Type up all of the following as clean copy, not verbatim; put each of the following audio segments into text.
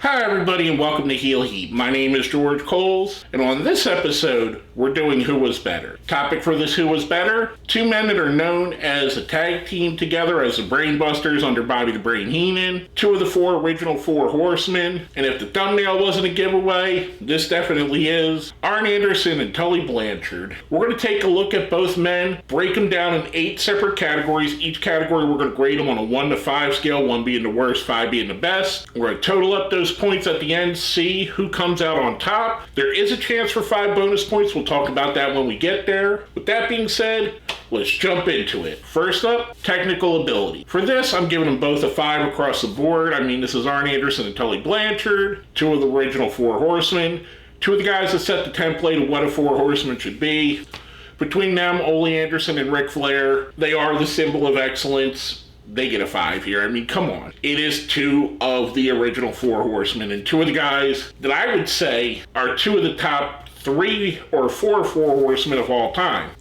Hi everybody and welcome to Heel Heat. My name is George Coles, and on this episode, we're doing Who Was Better. Topic for this Who Was Better: two men that are known as a tag team together as the Brainbusters under Bobby the Brain Heenan, two of the original four horsemen, and if the thumbnail wasn't a giveaway, this definitely is, Anserson and Tully Blanchard. We're going to take a look at both men, break them down in 8 separate categories. Each category we're going to grade them on a 1 to 5 scale, 1 being the worst, 5 being the best. We're going to total up those points at the end, see who comes out on top. There is a chance for 5 bonus points. We'll talk about that when we get there. With that being said, let's jump into it. First up, technical ability. For this, I'm giving them both a 5 across the board. I mean, this is Anserson and Tully Blanchard, two of the original 4 horsemen, two of the guys that set the template of what a 4 horsemen should be. Between them, Ole Anderson and Ric Flair, they are the symbol of excellence. They get a 5 here. I mean, come on. It is 2 of the original 4 horsemen, and 2 of the guys that I would say are 2 of the top 3 or 4 horsemen of all time.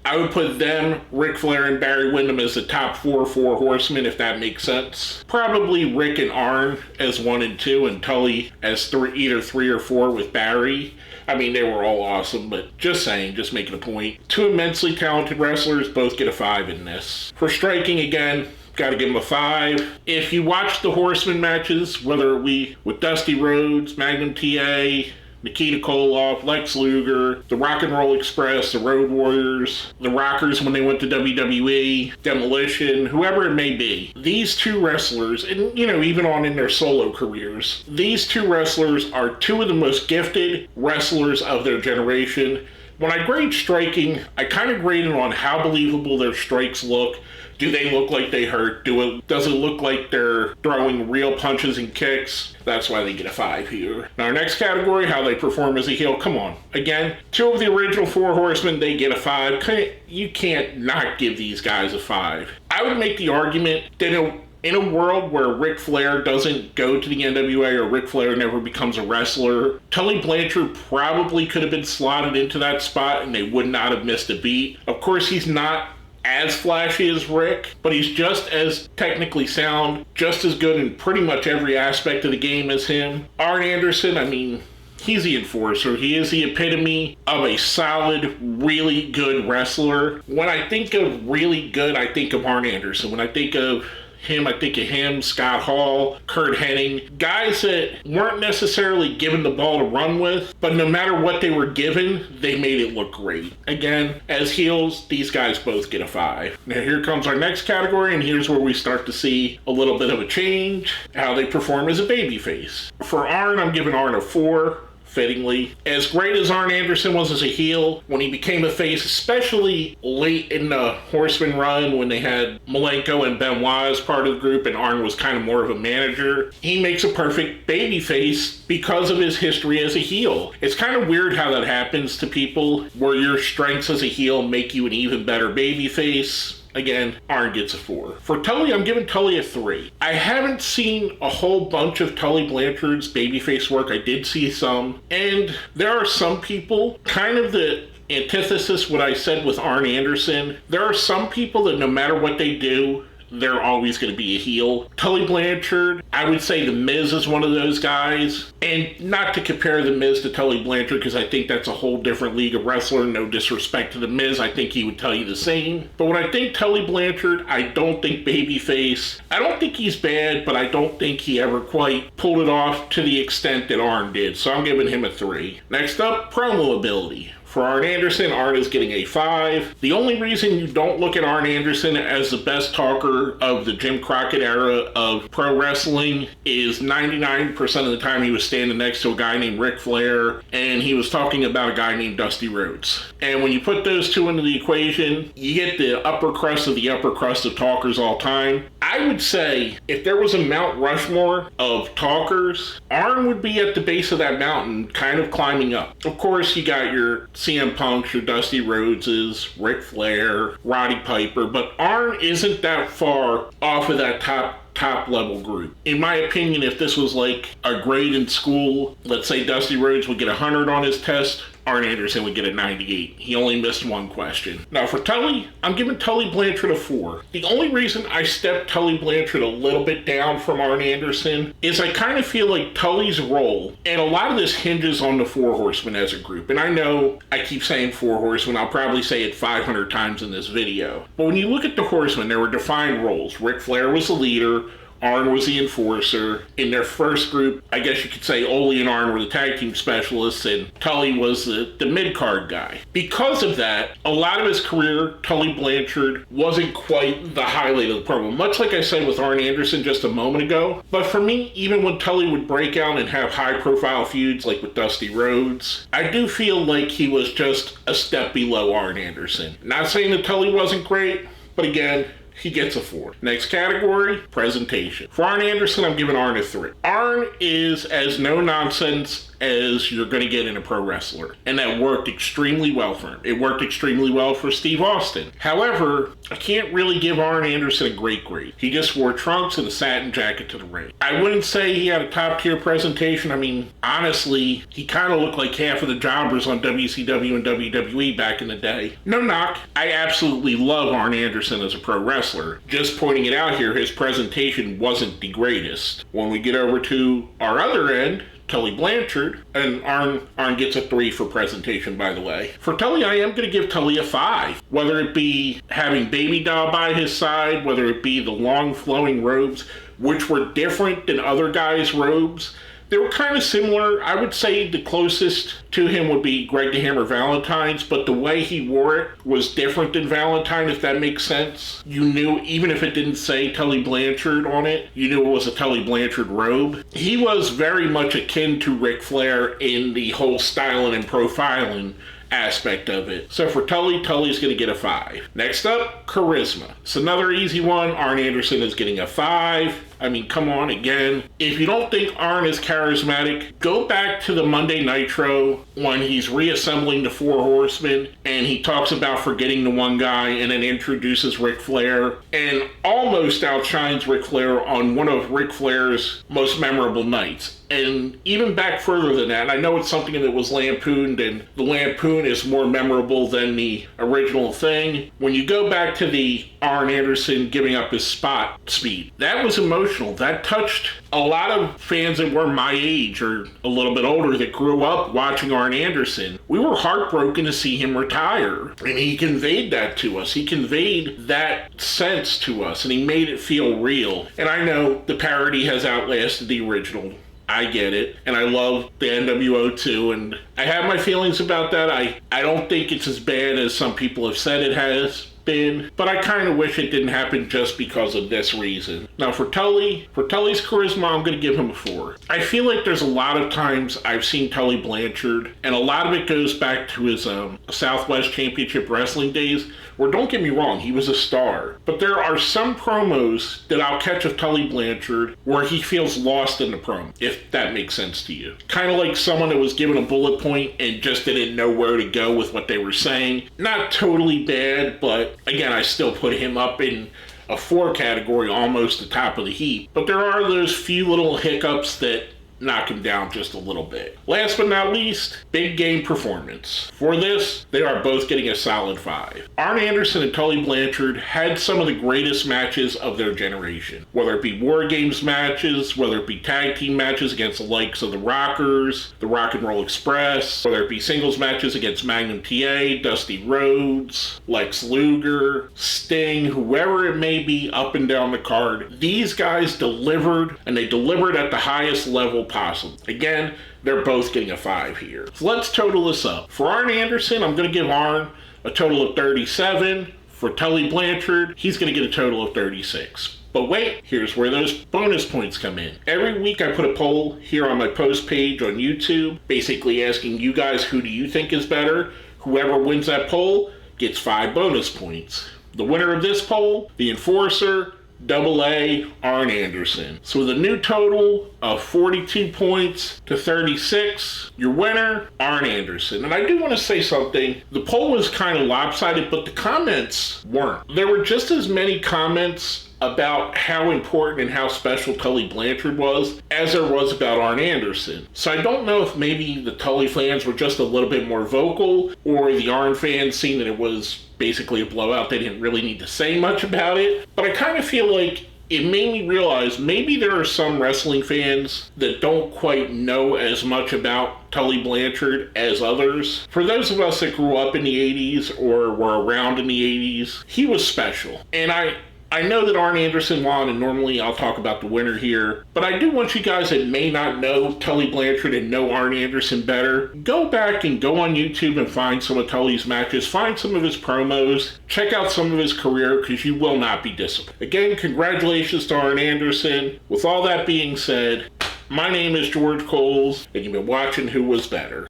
I would put them, Ric Flair and Barry Windham, as the top 4 horsemen, if that makes sense. Probably Rick and Arn as 1 and 2, and Tully as either 3 or 4 with Barry. I mean, they were all awesome, but just saying, just making a point. 2 immensely talented wrestlers, both get a 5 in this. For striking, again, got to give them a 5. If you watch the Horseman matches, whether we with Dusty Rhodes, Magnum TA, Nikita Koloff, Lex Luger, the Rock and Roll Express, the Road Warriors, the Rockers when they went to WWE, Demolition, whoever it may be, these 2 wrestlers, and even on in their solo careers, these 2 wrestlers are 2 of the most gifted wrestlers of their generation. When I grade striking, I kind of grade it on how believable their strikes look. Do they look like they hurt? Does it look like they're throwing real punches and kicks? That's why they get a 5 here. Now, our next category, how they perform as a heel. Come on. Again, 2 of the original 4 horsemen, they get a 5. You can't not give these guys a 5. I would make the argument that in a world where Ric Flair doesn't go to the NWA or Ric Flair never becomes a wrestler, Tully Blanchard probably could have been slotted into that spot and they would not have missed a beat. Of course, he's not as flashy as Rick, but he's just as technically sound, just as good in pretty much every aspect of the game as him. Arn Anderson, I mean, he's the enforcer. He is the epitome of a solid, really good wrestler. When I think of really good, I think of Arn Anderson. When I think of him, Scott Hall, Kurt Hennig, guys that weren't necessarily given the ball to run with, but no matter what they were given, they made it look great. Again, as heels, these guys both get a 5. Now here comes our next category, and here's where we start to see a little bit of a change, how they perform as a babyface. For Arn, I'm giving Arn a 4. Fittingly. As great as Arn Anderson was as a heel, when he became a face, especially late in the Horseman run when they had Malenko and Benoit as part of the group and Arn was kind of more of a manager, he makes a perfect baby face because of his history as a heel. It's kind of weird how that happens to people, where your strengths as a heel make you an even better baby face. Again, Arn gets a 4. For Tully, I'm giving Tully a 3. I haven't seen a whole bunch of Tully Blanchard's babyface work. I did see some. And there are some people, kind of the antithesis what I said with Arn Anderson, there are some people that no matter what they do, they're always going to be a heel. Tully Blanchard, I would say The Miz is one of those guys. And not to compare The Miz to Tully Blanchard, because I think that's a whole different league of wrestler. No disrespect to The Miz, I think he would tell you the same. But when I think Tully Blanchard, I don't think babyface. I don't think he's bad, but I don't think he ever quite pulled it off to the extent that Arn did. So I'm giving him a 3. Next up, promo ability. For Arn Anderson, Arn is getting a 5. The only reason you don't look at Arn Anderson as the best talker of the Jim Crockett era of pro wrestling is 99% of the time he was standing next to a guy named Ric Flair and he was talking about a guy named Dusty Rhodes. And when you put those 2 into the equation, you get the upper crust of the upper crust of talkers all time. I would say if there was a Mount Rushmore of talkers, Arn would be at the base of that mountain, kind of climbing up. Of course, you got your CM Punks, your Dusty Rhodeses, Ric Flair, Roddy Piper, but Arn isn't that far off of that top level group. In my opinion, if this was like a grade in school, let's say Dusty Rhodes would get 100 on his test, Arn Anderson would get a 98. He only missed one question. Now for Tully, I'm giving Tully Blanchard a 4. The only reason I stepped Tully Blanchard a little bit down from Arn Anderson is I kind of feel like Tully's role, and a lot of this hinges on the Four Horsemen as a group. And I know I keep saying Four Horsemen, I'll probably say it 500 times in this video. But when you look at the Horsemen, there were defined roles. Ric Flair was the leader, Arn was the enforcer. In their first group, I guess you could say Ole and Arn were the tag team specialists, and Tully was the mid-card guy. Because of that, a lot of his career, Tully Blanchard wasn't quite the highlight of the program, much like I said with Arn Anderson just a moment ago. But for me, even when Tully would break out and have high-profile feuds like with Dusty Rhodes, I do feel like he was just a step below Arn Anderson. Not saying that Tully wasn't great, but again, he gets a 4. Next category, presentation. For Arn Anderson, I'm giving Arn a 3. Arn is as no-nonsense as you're going to get in a pro wrestler. And that worked extremely well for him. It worked extremely well for Steve Austin. However, I can't really give Arn Anderson a great grade. He just wore trunks and a satin jacket to the ring. I wouldn't say he had a top-tier presentation. I mean, honestly, he kind of looked like half of the jobbers on WCW and WWE back in the day. No knock. I absolutely love Arn Anderson as a pro wrestler. Just pointing it out here, his presentation wasn't the greatest. When we get over to our other end, Tully Blanchard, and Arn gets a 3 for presentation, by the way. For Tully, I am going to give Tully a 5. Whether it be having Baby Doll by his side, whether it be the long flowing robes, which were different than other guys' robes. They were kind of similar. I would say the closest to him would be Greg the Hammer Valentine's, but the way he wore it was different than Valentine, if that makes sense. You knew, even if it didn't say Tully Blanchard on it, you knew it was a Tully Blanchard robe. He was very much akin to Ric Flair in the whole styling and profiling aspect of it. So for Tully's going to get a 5. Next up, charisma. It's another easy one. Arn Anderson is getting a 5. I mean, come on, again. If you don't think Arn is charismatic, go back to the Monday Nitro when he's reassembling the Four Horsemen and he talks about forgetting the one guy and then introduces Ric Flair and almost outshines Ric Flair on one of Ric Flair's most memorable nights. And even back further than that, I know it's something that was lampooned, and the lampoon is more memorable than the original thing. When you go back to the Arn Anderson giving up his spot speed, that was emotional. That touched a lot of fans that were my age or a little bit older that grew up watching Arn Anderson. We were heartbroken to see him retire, and he conveyed that to us. He conveyed that sense to us, and he made it feel real. And I know the parody has outlasted the original. I get it, and I love the NWO too, and I have my feelings about that. I don't think it's as bad as some people have said it has been, but I kind of wish it didn't happen just because of this reason. Now for Tully's charisma, I'm going to give him a 4. I feel like there's a lot of times I've seen Tully Blanchard, and a lot of it goes back to his Southwest Championship Wrestling days, where, don't get me wrong, he was a star. But there are some promos that I'll catch of Tully Blanchard where he feels lost in the promo, if that makes sense to you. Kind of like someone that was given a bullet point and just didn't know where to go with what they were saying. Not totally bad, but again, I still put him up in a 4 category, almost the top of the heap. But there are those few little hiccups that knock him down just a little bit. Last but not least, big game performance. For this, they are both getting a solid 5. Arn Anderson and Tully Blanchard had some of the greatest matches of their generation. Whether it be War Games matches, whether it be tag team matches against the likes of the Rockers, the Rock and Roll Express, whether it be singles matches against Magnum TA, Dusty Rhodes, Lex Luger, Sting, whoever it may be up and down the card, these guys delivered, and they delivered at the highest level possible. Again, they're both getting a 5 here. So let's total this up. For Arn Anderson, I'm going to give Arn a total of 37. For Tully Blanchard, he's going to get a total of 36. But wait, here's where those bonus points come in. Every week I put a poll here on my post page on YouTube, basically asking you guys, who do you think is better? Whoever wins that poll gets 5 bonus points. The winner of this poll, the Enforcer, AA Arn Anderson. So with a new total of 42 points to 36, your winner, Arn Anderson. And I do want to say something. The poll was kind of lopsided, but the comments weren't. There were just as many comments about how important and how special Tully Blanchard was as there was about Arn Anderson. So I don't know if maybe the Tully fans were just a little bit more vocal, or the Arn fans seeing that it was basically a blowout, they didn't really need to say much about it. But I kind of feel like it made me realize maybe there are some wrestling fans that don't quite know as much about Tully Blanchard as others. For those of us that grew up in the 80s or were around in the 80s, he was special. And I know that Arn Anderson won, and normally I'll talk about the winner here, but I do want you guys that may not know Tully Blanchard and know Arn Anderson better, go back and go on YouTube and find some of Tully's matches, find some of his promos, check out some of his career, because you will not be disappointed. Again, congratulations to Arn Anderson. With all that being said, my name is George Coles, and you've been watching Who Was Better.